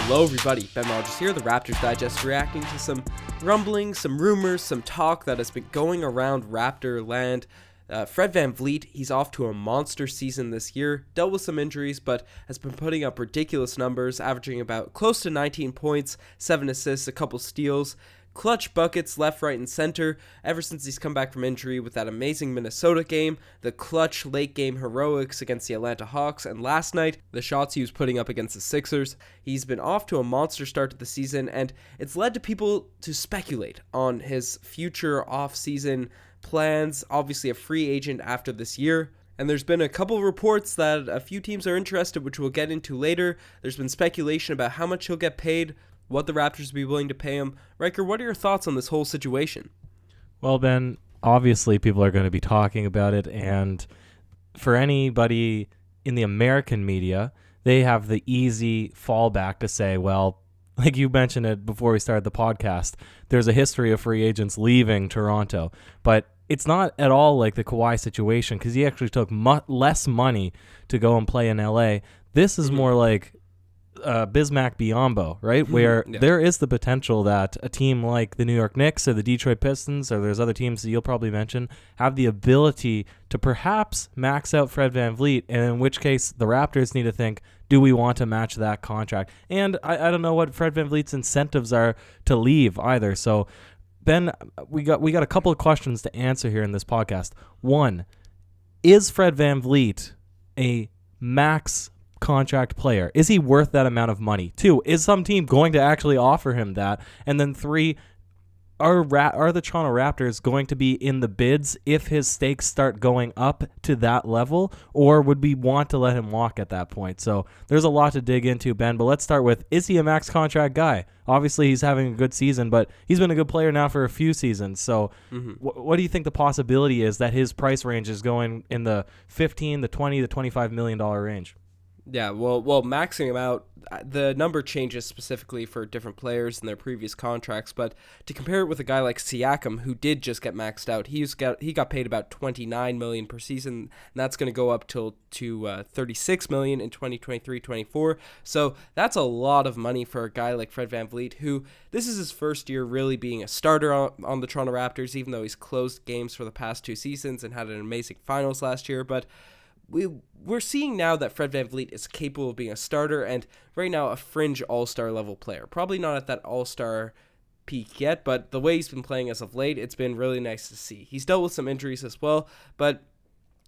Hello everybody, Ben Rogers here, the Raptors Digest, reacting to some rumblings, some rumors, some talk that has been going around Raptor land. Fred VanVleet, he's off to a monster season this year, dealt with some injuries, but has been putting up ridiculous numbers, averaging about close to 19 points, 7 assists, a couple steals, clutch buckets left, right, and center ever since he's come back from injury with that amazing Minnesota game, the clutch late game heroics against the Atlanta Hawks, and last night, the shots he was putting up against the Sixers. He's been off to a monster start to the season, and it's led to people to speculate on his future off-season plans, obviously a free agent after this year. And there's been a couple reports that a few teams are interested, which we'll get into later. There's been speculation about how much he'll get paid, what the Raptors would be willing to pay him. Riker, what are your thoughts on this whole situation? Well, Ben, obviously people are going to be talking about it, and for anybody in the American media, they have the easy fallback to say, well, like you mentioned it before we started the podcast, there's a history of free agents leaving Toronto, but it's not at all like the Kawhi situation because he actually took less money to go and play in LA. This is more like Bismack Biyombo, right? Where there is the potential that a team like the New York Knicks or the Detroit Pistons, or there's other teams that you'll probably mention, have the ability to perhaps max out Fred VanVleet, and in which case the Raptors need to think, do we want to match that contract? And I don't know what Fred VanVleet's incentives are to leave either. So, Ben, we got a couple of questions to answer here in this podcast. One, is Fred VanVleet a max contract player? Is he worth that amount of money? 2, is some team going to actually offer him that? And then 3, are the Toronto Raptors going to be in the bids if his stakes start going up to that level, or would we want to let him walk at that point? So there's a lot to dig into, Ben, but let's start with, is he a max contract guy? Obviously he's having a good season, but he's been a good player now for a few seasons. So what do you think the possibility is that his price range is going in the 15, the 20, the $25 million range? Yeah, well, maxing him out, the number changes specifically for different players in their previous contracts, but to compare it with a guy like Siakam, who did just get maxed out, he got paid about $29 million per season, and that's going to go up to $36 million in 2023-24, so that's a lot of money for a guy like Fred VanVleet, who this is his first year really being a starter on the Toronto Raptors, even though he's closed games for the past 2 seasons and had an amazing finals last year, but we're seeing now that Fred VanVleet is capable of being a starter and right now a fringe all-star level player. Probably not at that all-star peak yet, but the way he's been playing as of late, it's been really nice to see. He's dealt with some injuries as well, but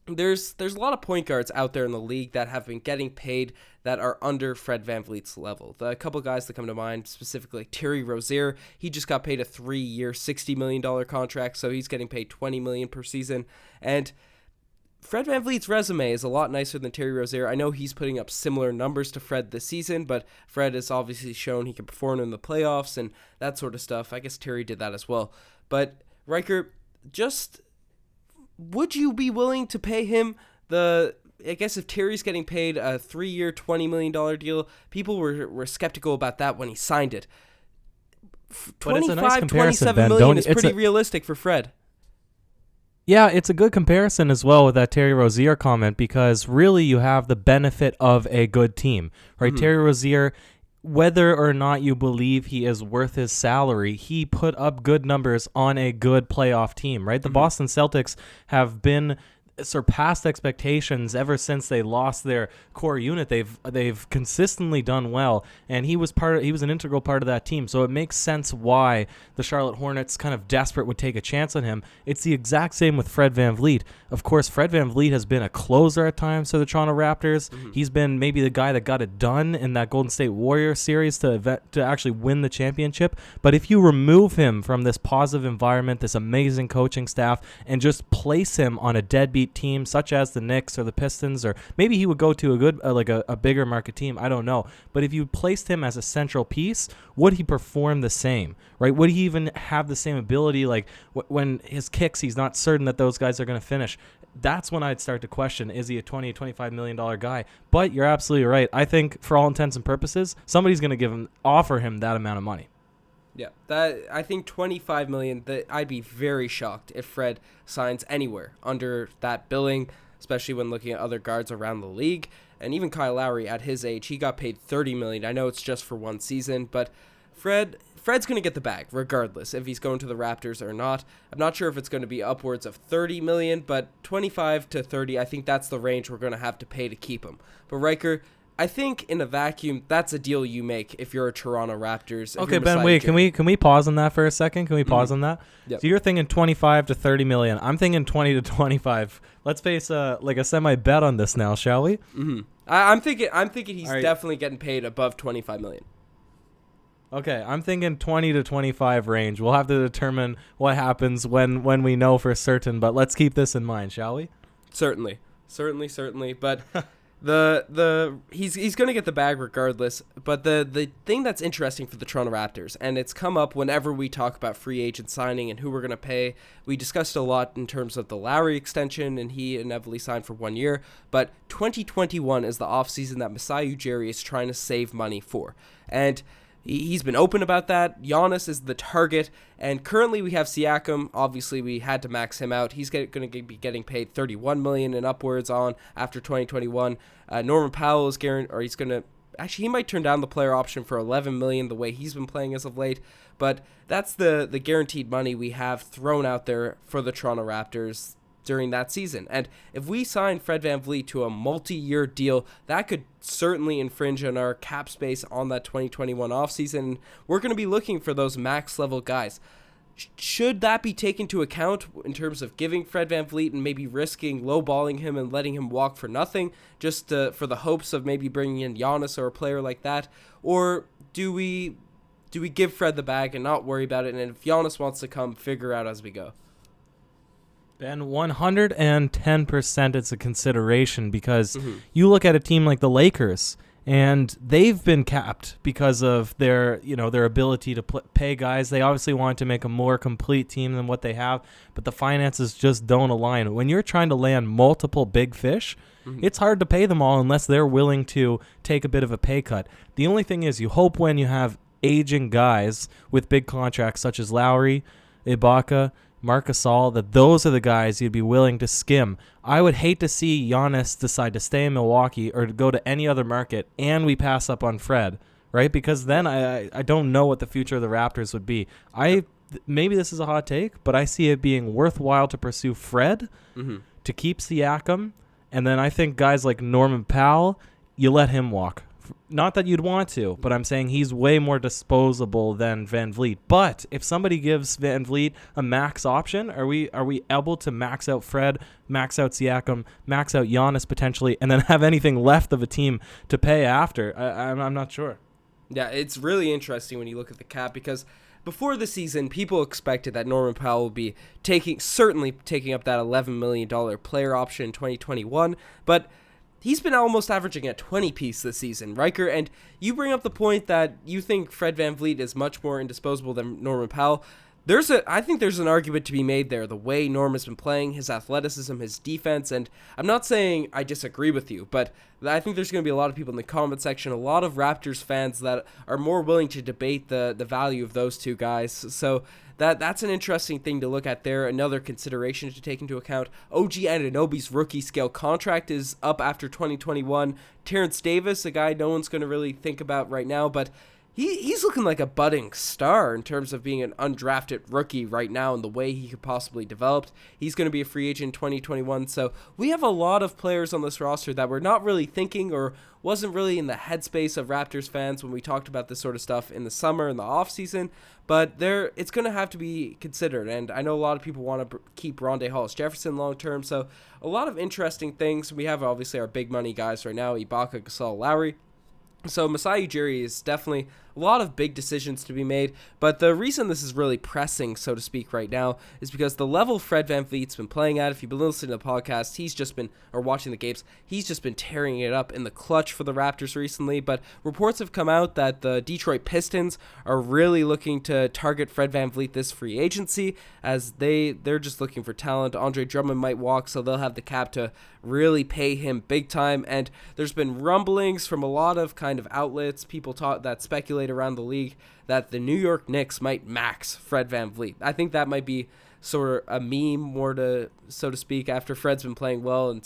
there's a lot of point guards out there in the league that have been getting paid that are under Fred VanVleet's level. The couple guys that come to mind, specifically Terry Rozier, he just got paid a 3-year, $60 million contract, so he's getting paid $20 million per season, and Fred VanVleet's resume is a lot nicer than Terry Rozier. I know he's putting up similar numbers to Fred this season, but Fred has obviously shown he can perform in the playoffs and that sort of stuff. I guess Terry did that as well. But Riker, just would you be willing to pay him I guess if Terry's getting paid a 3-year, $20 million deal, people were skeptical about that when he signed it. $27 million is pretty realistic for Fred. Yeah, it's a good comparison as well with that Terry Rozier comment because really you have the benefit of a good team, right? Terry Rozier, whether or not you believe he is worth his salary, he put up good numbers on a good playoff team, right? The Boston Celtics have been surpassed expectations ever since they lost their core unit. They've consistently done well, and he was an integral part of that team. So it makes sense why the Charlotte Hornets, kind of desperate, would take a chance on him. It's the exact same with Fred VanVleet. Of course, Fred VanVleet has been a closer at times for the Toronto Raptors. He's been maybe the guy that got it done in that Golden State Warriors series to actually win the championship. But if you remove him from this positive environment, this amazing coaching staff, and just place him on a deadbeat team such as the Knicks or the Pistons, or maybe he would go to a good a bigger market team, I don't know, but if you placed him as a central piece, would he perform the same, right? Would he even have the same ability? Like when his kicks, he's not certain that those guys are going to finish. That's when I'd start to question, is he a $20-25 million guy? But you're absolutely right. I think for all intents and purposes, somebody's going to offer him that amount of money. Yeah, that I think $25 million. I'd be very shocked if Fred signs anywhere under that billing. especially when looking at other guards around the league. And even Kyle Lowry, at his age, he got paid $30 million. I know it's just for one season, but Fred's going to get the bag regardless if he's going to the Raptors or not. I'm not sure if it's going to be upwards of $30 million, but 25 to 30, I think that's the range we're going to have to pay to keep him. But Ryker, I think in a vacuum, that's a deal you make if you're a Toronto Raptors. Okay, Ben, wait, can we pause on that for a second? Can we pause on that? Yep. So you're thinking 25 to 30 million. I'm thinking 20 to 25. Let's face like a semi bet on this now, shall we? Mm-hmm. I'm thinking he's right. definitely getting paid above 25 million. Okay, I'm thinking 20 to 25 range. We'll have to determine what happens when we know for certain, but let's keep this in mind, shall we? Certainly. But he's going to get the bag regardless. But the thing that's interesting for the Toronto Raptors, and it's come up whenever we talk about free agent signing and who we're going to pay. We discussed a lot in terms of the Lowry extension, and he inevitably signed for 1 year. But 2021 is the offseason that Masai Ujiri is trying to save money for. And he's been open about that. Giannis is the target, and currently we have Siakam. Obviously, we had to max him out. He's going to be getting paid $31 million and upwards on after 2021. Norman Powell is guaranteed, or he's going to actually he might turn down the player option for $11 million the way he's been playing as of late. But that's the guaranteed money we have thrown out there for the Toronto Raptors during that season. And if we sign Fred VanVleet to a multi-year deal, that could certainly infringe on our cap space on that 2021 offseason. We're going to be looking for those max level guys. Should that be taken into account in terms of giving Fred VanVleet and maybe risking lowballing him and letting him walk for nothing just for the hopes of maybe bringing in Giannis or a player like that? Or do we give Fred the bag and not worry about it, and if Giannis wants to come, figure out as we go? Ben, 110% it's a consideration because you look at a team like the Lakers, and they've been capped because of their ability to pay guys. They obviously want to make a more complete team than what they have, but the finances just don't align. When you're trying to land multiple big fish, it's hard to pay them all unless they're willing to take a bit of a pay cut. The only thing is you hope when you have aging guys with big contracts such as Lowry, Ibaka, Marc Gasol, that those are the guys you'd be willing to skim. I would hate to see Giannis decide to stay in Milwaukee or to go to any other market and we pass up on Fred, right? Because then I don't know what the future of the Raptors would be. Maybe this is a hot take, but I see it being worthwhile to pursue Fred, to keep Siakam, and then I think guys like Norman Powell, you let him walk. Not that you'd want to, but I'm saying he's way more disposable than VanVleet. But if somebody gives VanVleet a max option, are we able to max out Fred, max out Siakam, max out Giannis potentially, and then have anything left of a team to pay after? I'm not sure. Yeah, it's really interesting when you look at the cap because before the season, people expected that Norman Powell would be certainly taking up that $11 million player option in 2021, but he's been almost averaging a 20-piece this season, Ryker, and you bring up the point that you think Fred VanVleet is much more indisposable than Norman Powell. I think there's an argument to be made there, the way Norman's been playing, his athleticism, his defense, and I'm not saying I disagree with you, but I think there's going to be a lot of people in the comment section, a lot of Raptors fans that are more willing to debate the value of those two guys, so that's an interesting thing to look at there. Another consideration to take into account, OG Anunoby's rookie scale contract is up after 2021. Terrence Davis, a guy no one's going to really think about right now, but he's looking like a budding star in terms of being an undrafted rookie right now and the way he could possibly develop. He's going to be a free agent in 2021. So we have a lot of players on this roster that we're not really thinking or wasn't really in the headspace of Raptors fans when we talked about this sort of stuff in the summer and the offseason. But it's going to have to be considered. And I know a lot of people want to keep Rondé Hollis-Jefferson long term. So a lot of interesting things. We have obviously our big money guys right now, Ibaka, Gasol, Lowry. So Masai Ujiri is definitely a lot of big decisions to be made, but the reason this is really pressing, so to speak, right now is because the level Fred VanVleet's been playing at, if you've been listening to the podcast, or watching the games, he's just been tearing it up in the clutch for the Raptors recently, but reports have come out that the Detroit Pistons are really looking to target Fred VanVleet this free agency, as they're just looking for talent. Andre Drummond might walk, so they'll have the cap to really pay him big time, and there's been rumblings from a lot of kind of outlets, people that speculate around the league, that the New York Knicks might max Fred VanVleet. I think that might be sort of a meme, more to so to speak, after Fred's been playing well and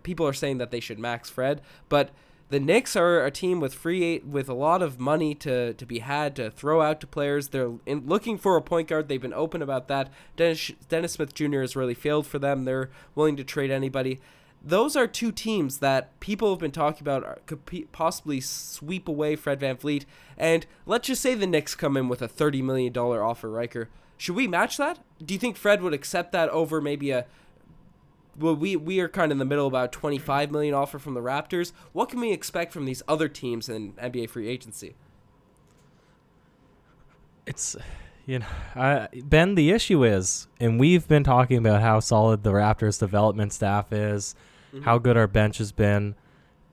people are saying that they should max Fred. But the Knicks are a team with with a lot of money to be had to throw out to players. They're looking for a point guard. They've been open about that. Dennis Smith Jr. has really failed for them. They're willing to trade anybody. Those are two teams that people have been talking about could possibly sweep away Fred VanVleet. And let's just say the Knicks come in with a $30 million offer, Riker. Should we match that? Do you think Fred would accept that over maybe we are kind of in the middle, about $25 million offer from the Raptors? What can we expect from these other teams in NBA free agency? It's, Ben, the issue is, and we've been talking about how solid the Raptors development staff is, how good our bench has been.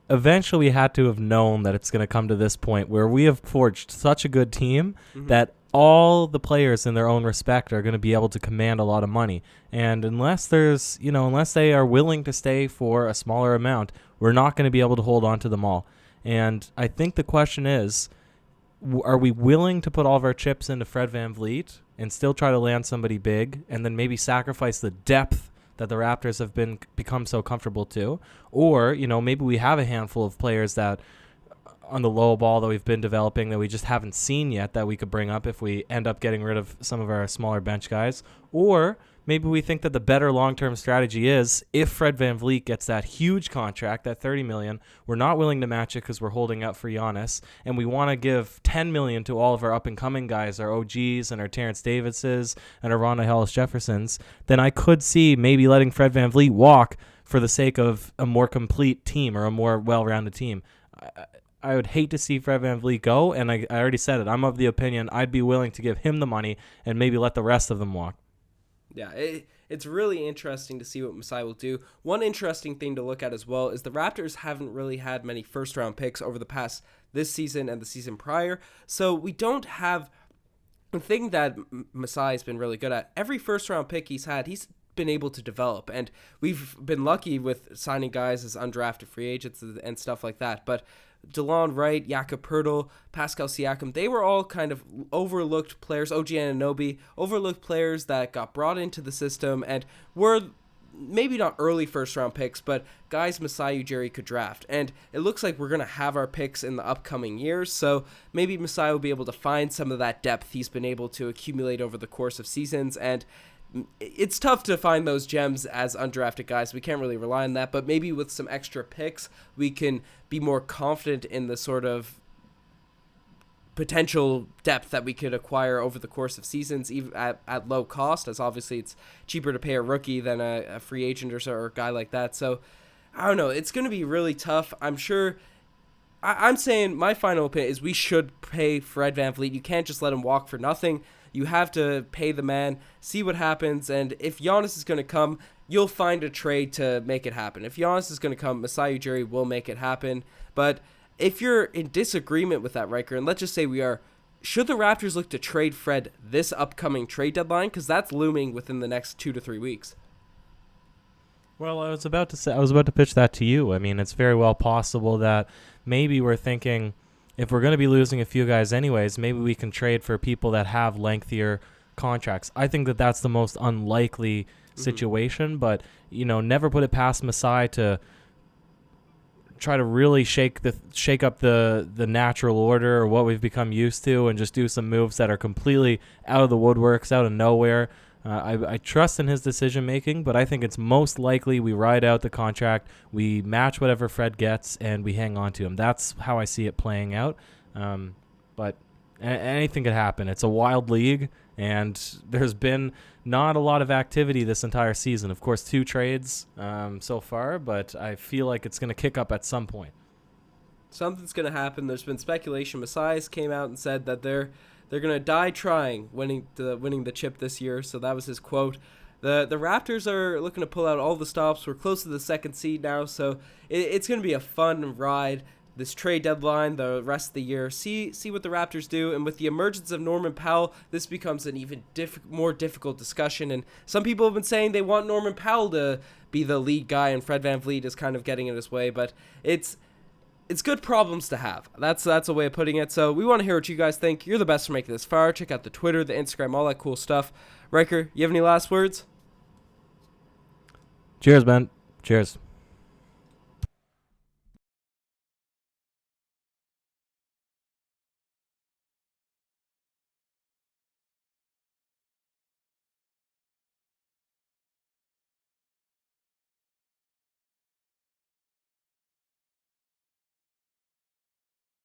Eventually, we had to have known that it's going to come to this point where we have forged such a good team that all the players in their own respect are going to be able to command a lot of money. And unless they are willing to stay for a smaller amount, we're not going to be able to hold on to them all. And I think the question is, are we willing to put all of our chips into Fred VanVleet and still try to land somebody big and then maybe sacrifice the depth that the Raptors have become so comfortable to? Or, maybe we have a handful of players that on the low ball that we've been developing that we just haven't seen yet that we could bring up if we end up getting rid of some of our smaller bench guys. Or maybe we think that the better long-term strategy is, if Fred VanVleet gets that huge contract, that $30 million, we're not willing to match it because we're holding out for Giannis, and we want to give $10 million to all of our up-and-coming guys, our OGs and our Terrence Davises and our Ronda Hollis Jeffersons, then I could see maybe letting Fred VanVleet walk for the sake of a more complete team or a more well-rounded team. I would hate to see Fred VanVleet go, and I already said it. I'm of the opinion I'd be willing to give him the money and maybe let the rest of them walk. Yeah, it's really interesting to see what Masai will do. One interesting thing to look at as well is the Raptors haven't really had many first-round picks over the past this season and the season prior, so we don't have the thing that Masai has been really good at. Every first-round pick he's been able to develop, and we've been lucky with signing guys as undrafted free agents and stuff like that. But DeLon Wright, Jakob Poeltl, Pascal Siakam, they were all kind of overlooked players. OG Anunoby, overlooked players that got brought into the system and were maybe not early first-round picks, but guys Masai Ujiri could draft. And it looks like we're going to have our picks in the upcoming years, so maybe Masai will be able to find some of that depth he's been able to accumulate over the course of seasons. And it's tough to find those gems as undrafted guys. We can't really rely on that, but maybe with some extra picks, we can be more confident in the sort of potential depth that we could acquire over the course of seasons, even at low cost, as obviously it's cheaper to pay a rookie than a free agent or a guy like that. So I don't know. It's going to be really tough. I'm sure. I'm saying my final opinion is we should pay Fred VanVleet. You can't just let him walk for nothing. You have to pay the man, see what happens, and if Giannis is going to come, you'll find a trade to make it happen. If Giannis is going to come, Masai Ujiri will make it happen. But if you're in disagreement with that, Riker, and let's just say we are, should the Raptors look to trade Fred this upcoming trade deadline? Because that's looming within the next 2 to 3 weeks. Well, I was about to pitch that to you. I mean, it's very well possible that maybe we're thinking, if we're going to be losing a few guys anyways, maybe we can trade for people that have lengthier contracts. I think that that's the most unlikely situation, but, never put it past Masai to try to really shake up the natural order or what we've become used to and just do some moves that are completely out of the woodworks, out of nowhere. I trust in his decision-making, but I think it's most likely we ride out the contract, we match whatever Fred gets, and we hang on to him. That's how I see it playing out. But anything could happen. It's a wild league, and there's been not a lot of activity this entire season. Of course, 2 trades so far, but I feel like it's going to kick up at some point. Something's going to happen. There's been speculation. Messiahs came out and said that they're going to die trying winning the chip this year, so that was his quote. The Raptors are looking to pull out all the stops. We're close to the 2nd seed now, so it's going to be a fun ride, this trade deadline, the rest of the year. See what the Raptors do, and with the emergence of Norman Powell, this becomes an even more difficult discussion, and some people have been saying they want Norman Powell to be the lead guy, and Fred VanVleet is kind of getting in his way, but it's good problems to have. That's a way of putting it. So we want to hear what you guys think. You're the best for making this far. Check out the Twitter, the Instagram, all that cool stuff. Riker, you have any last words? Cheers, Ben. Cheers.